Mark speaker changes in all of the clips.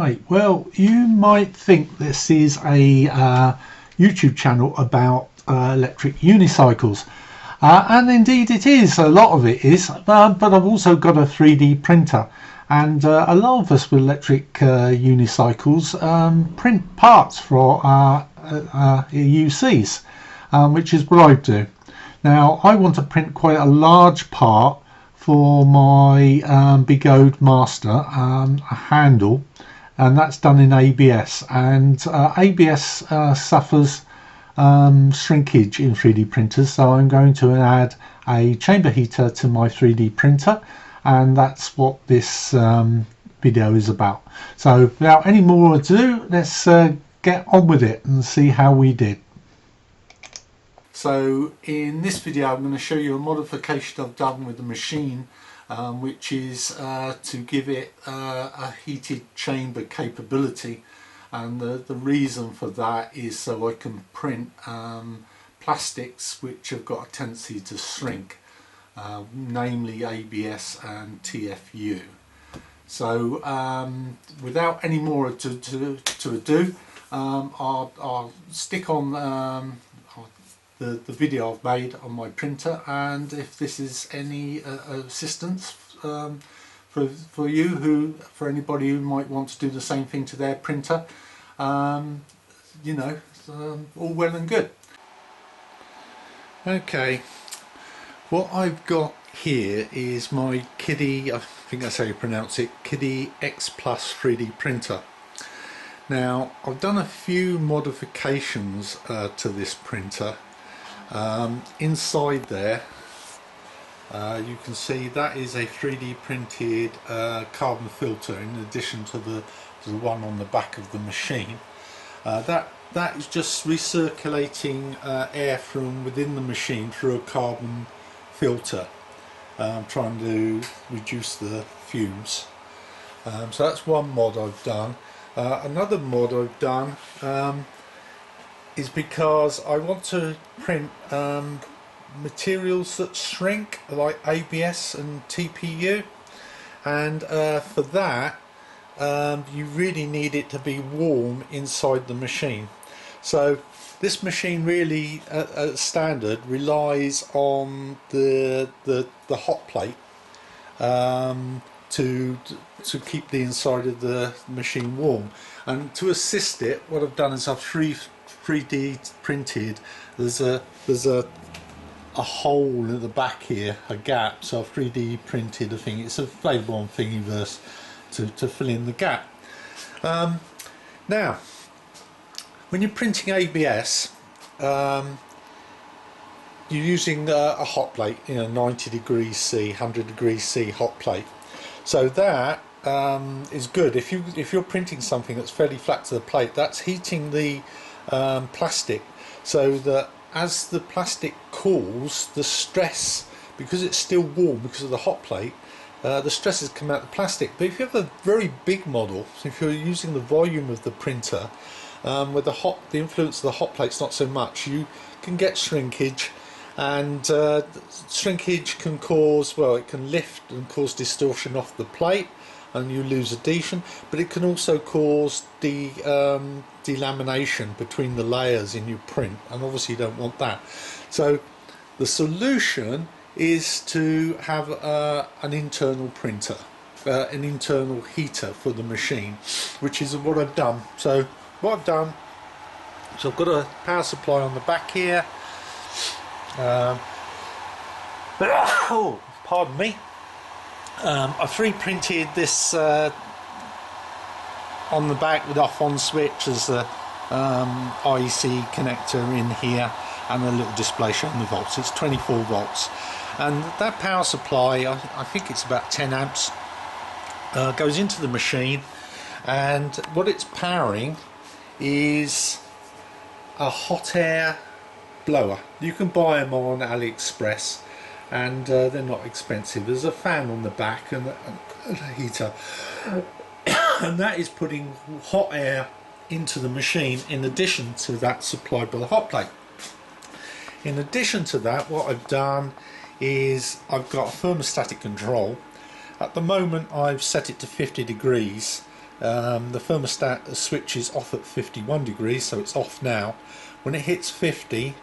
Speaker 1: Right, well, you might think this is a YouTube channel about electric unicycles, and indeed it is, a lot of it is, but I've also got a 3D printer, and a lot of us with electric unicycles print parts for UCs, which is what I do. Now, I want to print quite a large part for my Big Ode Master, a handle, and that's done in ABS, and ABS suffers shrinkage in 3D printers, so I'm going to add a chamber heater to my 3D printer, and that's what this video is about. So without any more ado, let's get on with it and see how we did. So in this video I'm going to show you a modification I've done with the machine, which is to give it a heated chamber capability, and the reason for that is so I can print plastics which have got a tendency to shrink, namely ABS and TFU. So without any more ado, I'll stick on the video I've made on my printer, and if this is any assistance for you, for anybody who might want to do the same thing to their printer, you know, all well and good. Okay, what I've got here is my Qidi, I think that's how you pronounce it, Qidi X Plus 3D printer. Now, I've done a few modifications to this printer. Inside there you can see that is a 3D printed carbon filter, in addition to the one on the back of the machine. That is just recirculating air from within the machine through a carbon filter, trying to reduce the fumes. So that's one mod I've done. Another mod I've done is because I want to print materials that shrink, like ABS and TPU, and for that you really need it to be warm inside the machine. So this machine really, at standard, relies on the hot plate to keep the inside of the machine warm. And to assist it, what I've done is I've 3D printed, there's a hole at the back here, a gap, so I've 3D printed a thing. It's available on Thingiverse to fill in the gap. Now, when you're printing ABS, you're using a hot plate, you know, 90 degrees C, 100 degrees C hot plate. So that is good. If you're printing something that's fairly flat to the plate, that's heating the plastic, so that as the plastic cools, the stress, because it's still warm because of the hot plate, the stresses come out of the plastic. But if you have a very big model, so if you're using the volume of the printer, with the influence of the hot plate's not so much, you can get shrinkage, and shrinkage can cause, well, it can lift and cause distortion off the plate and you lose adhesion, but it can also cause de-lamination between the layers in your print, and obviously you don't want that. So the solution is to have an internal printer, an internal heater for the machine, which is what I've done. So what I've done, so I've got a power supply on the back here. Oh, pardon me. I've 3D printed this on the back with off-on switch as the IEC connector in here, and a little display showing the volts. It's 24 volts, and that power supply, I think it's about 10 amps, goes into the machine, and what it's powering is a hot air blower. You can buy them on AliExpress, and they're not expensive. There's a fan on the back and a heater, and that is putting hot air into the machine, in addition to that supplied by the hot plate. In addition to that, what I've done is I've got a thermostatic control. At the moment I've set it to 50 degrees, the thermostat switches off at 51 degrees, so it's off now. When it hits 50,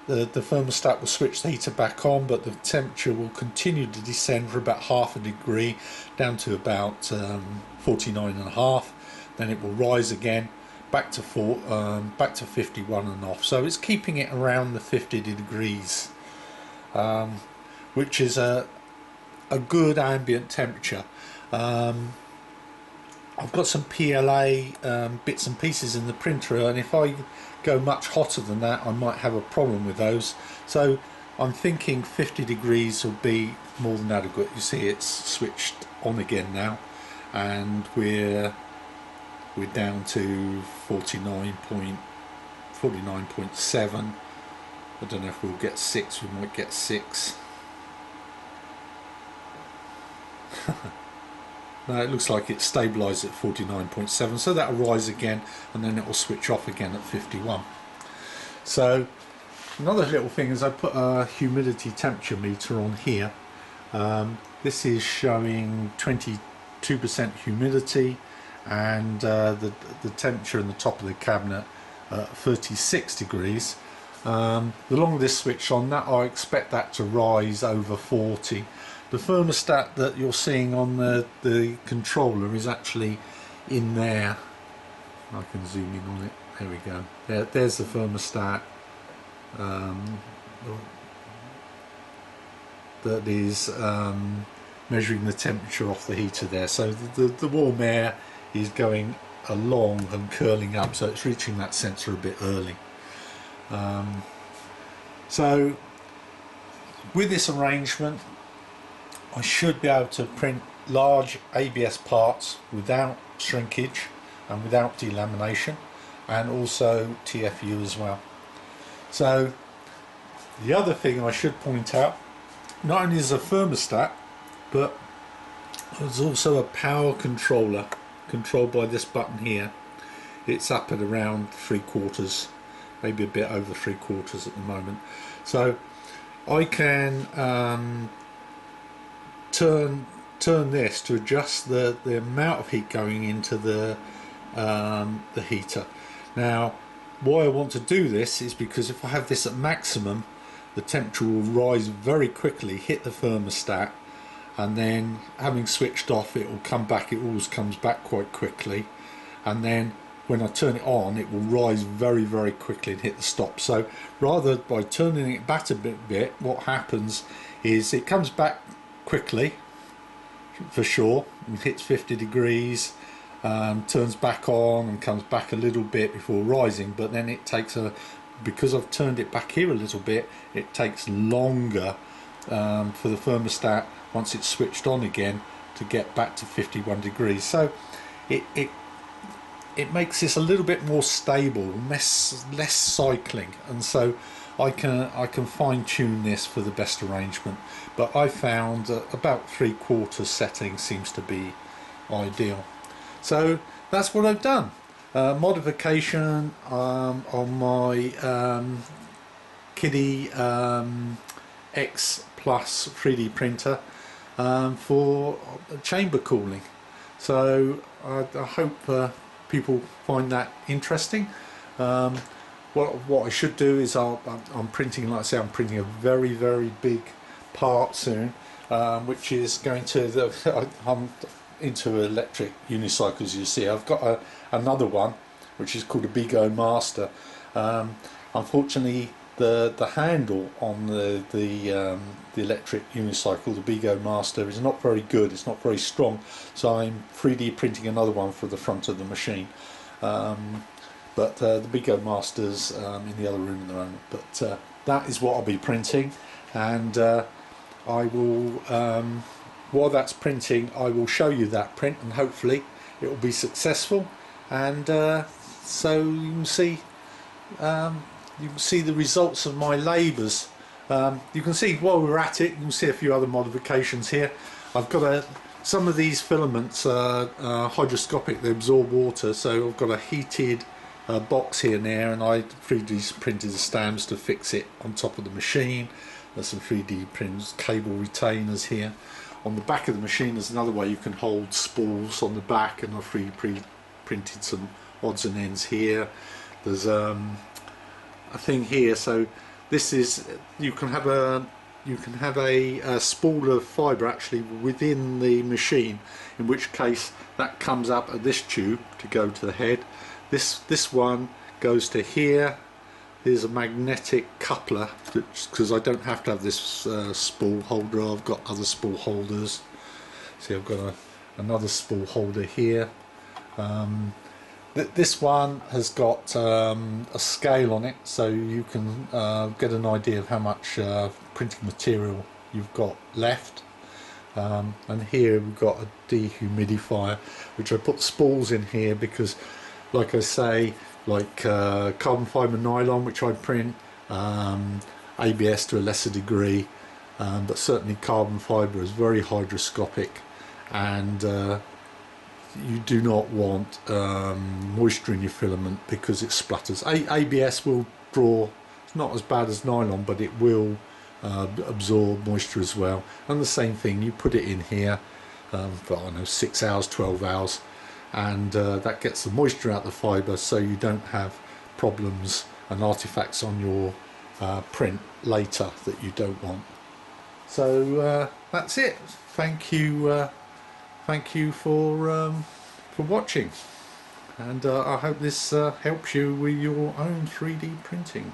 Speaker 1: the thermostat will switch the heater back on, but the temperature will continue to descend for about half a degree down to about 49.5. Then it will rise again back to 51 and off. So it's keeping it around the 50 degrees, which is a good ambient temperature. I've got some PLA bits and pieces in the printer, and if I go much hotter than that I might have a problem with those, so I'm thinking 50 degrees will be more than adequate. You see it's switched on again now, and we're down to 49.7. I don't know if we'll get 6, we might get 6. No, it looks like it's stabilised at 49.7, so that'll rise again and then it will switch off again at 51. So another little thing is I put a humidity temperature meter on here. This is showing 22% humidity, and the temperature in the top of the cabinet 36 degrees. The longer this switch on, that I expect that to rise over 40. The thermostat that you're seeing on the controller is actually in there. I can zoom in on it. There we go. There's the thermostat. That is measuring the temperature off the heater there. So the warm air is going along and curling up, so it's reaching that sensor a bit early. So with this arrangement, I should be able to print large ABS parts without shrinkage and without delamination, and also TFU as well. So the other thing I should point out, not only is a thermostat, but there's also a power controller controlled by this button here. It's up at around 3/4, maybe a bit over 3/4 at the moment. So I can turn this to adjust the amount of heat going into the heater. Now why I want to do this is because if I have this at maximum, the temperature will rise very quickly, hit the thermostat, and then having switched off it will come back. It always comes back quite quickly, and then when I turn it on it will rise very quickly and hit the stop. So rather, by turning it back a bit, what happens is it comes back quickly for sure and hits 50 degrees, turns back on and comes back a little bit before rising, but then it takes because I've turned it back here a little bit, it takes longer for the thermostat, once it's switched on again, to get back to 51 degrees. So it makes this a little bit more stable, less cycling, and so I can fine tune this for the best arrangement. But I found about 3/4 setting seems to be ideal. So that's what I've done. Modification on my Qidi X Plus 3D printer for chamber cooling. So I hope people find that interesting. What I should do is I'm printing, like I say, I'm printing a very big part soon, which is going to I'm into electric unicycles. You see, I've got another one which is called a Bigo Master. Unfortunately, the handle on the electric unicycle, the Bigo Master, is not very good. It's not very strong. So I'm 3D printing another one for the front of the machine. But the Bigo Master's in the other room at the moment. But that is what I'll be printing, and I will, while that's printing, I will show you that print, and hopefully it will be successful, and so you can see the results of my labours. You can see while we're at it, you can see a few other modifications here. I've got some of these filaments are hydroscopic, they absorb water, so I've got a heated box here and there, and I 3D printed the stamps to fix it on top of the machine. There's some 3D printed cable retainers here. on the back of the machine there's another way you can hold spools on the back, and I've pre-printed some odds and ends here. There's a thing here, so this is, you can have a spool of fibre actually within the machine, in which case that comes up at this tube to go to the head. This one goes to here. There's a magnetic coupler, because I don't have to have this spool holder, I've got other spool holders. See, I've got another spool holder here. This one has got a scale on it, so you can get an idea of how much printing material you've got left. And here we've got a dehumidifier, which I put spools in here because, like I say, like carbon fibre nylon, which I print, ABS to a lesser degree, but certainly carbon fibre is very hygroscopic, and you do not want moisture in your filament because it splutters. ABS will draw, it's not as bad as nylon, but it will absorb moisture as well. And the same thing, you put it in here for, I don't know, 6 hours, 12 hours, and that gets the moisture out of the fibre, so you don't have problems and artifacts on your print later that you don't want. So that's it. Thank you for watching, and I hope this helps you with your own 3D printing.